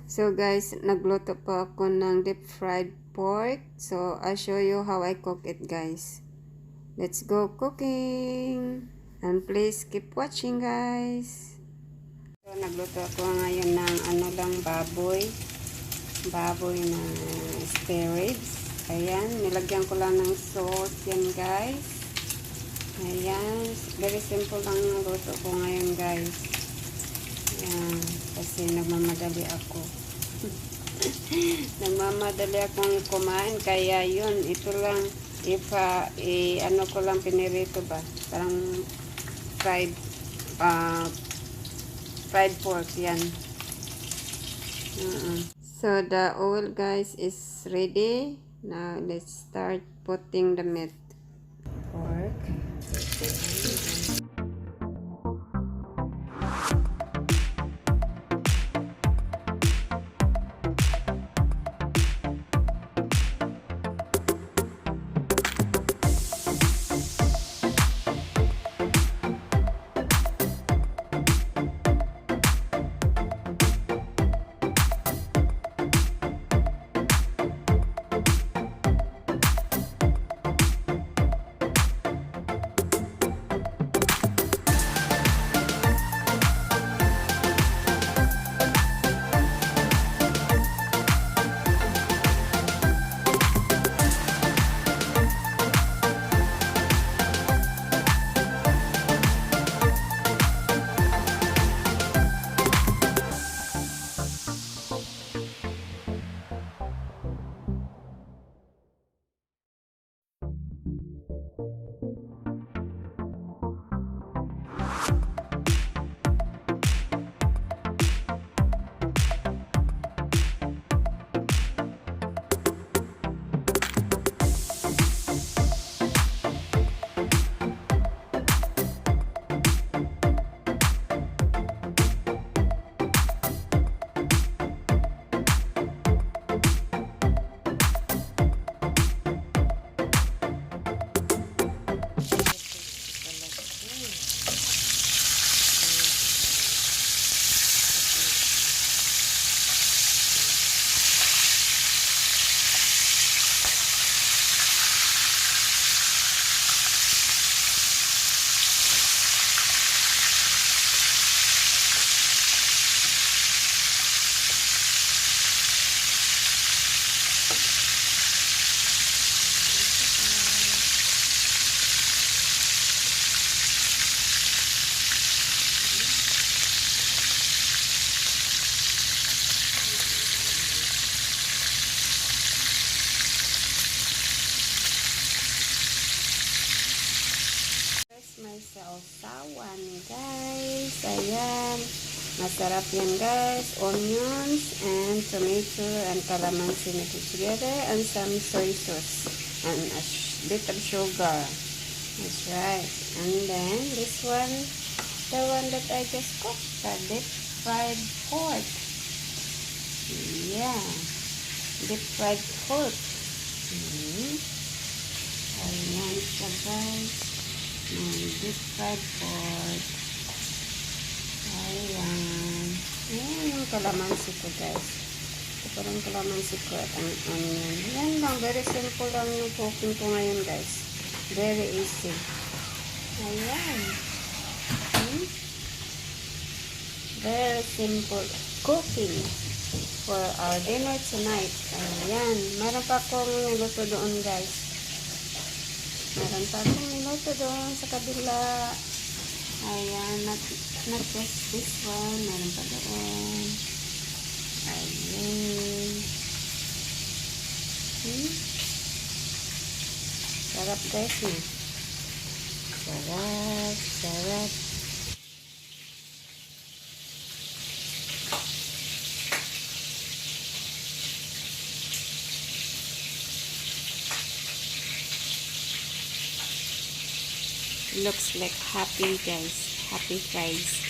So guys, nagluto pa ako ng deep fried pork. So I'll show you how I cook it, guys. Let's go cooking. And please keep watching, guys. So nagluto ako ngayon ng baboy. Baboy na Seared. Ayan, nilagyan ko lang ng sauce yan, guys. Ayan, very simple lang yung luto ko ngayon, guys. Ayan, kasi nagmamadali ako. Nagmamadali akong kumain, kaya yun, ito lang, ano ko lang pinirito ba? Parang fried pork, yan. So, the oil, guys, is ready. Now, let's start putting the meat. Pork. May sausawan, guys. Ayan, masarap yan, guys. Onions and tomato and calamansi mixed together, and some soy sauce and a bit of sugar. That's right. And then this one, the one that I just cooked, the deep fried pork. Yeah, deep fried pork. Ayan siya, guys. Deep fried pork. Ayan. Ayan yung kalamansi ko, guys. Ito pa rin kalamansi ko at ang onion. Ayan lang. Very simple lang yung cooking ko ngayon, guys. Very easy. Ayan. Very simple cooking for our dinner tonight. Ayan. Meron pa akong niluto doon, guys. Meron pa akong niluto doon sa kabila. Ayan, not just this one. Meron pa doon. Ayan. Sarap, guys, na. Sarap, sarap. Looks like happy, guys. Happy fries.